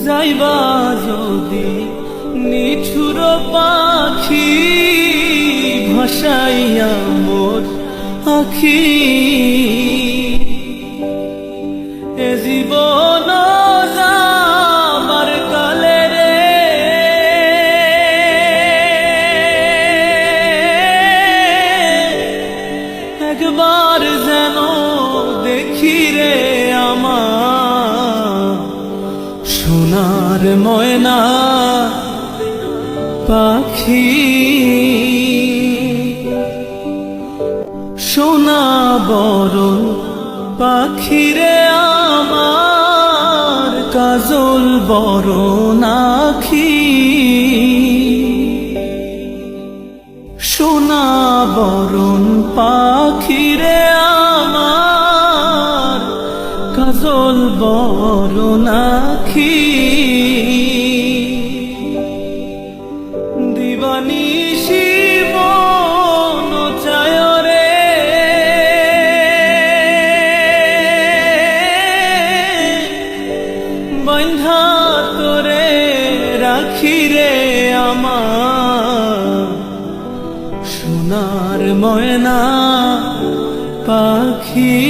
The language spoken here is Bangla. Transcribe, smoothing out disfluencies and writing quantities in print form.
যাইবা যদি নিঠুর পাখি ভাসাইয়া মোর আখি, এ জীবন যাবার কালে রে একবার যেন দেখি রে আমার সোনার ময়না পাখি। সোনা বরণ পাখি রে আমার কাজল বরণ আখি। সোনা বরণ পাখি রে আমার কাজল বরণ আখি। দিবানিশি মন চায় রে বন্ধা তোরে রাখি রে আমার সোনার ময়না পাখি।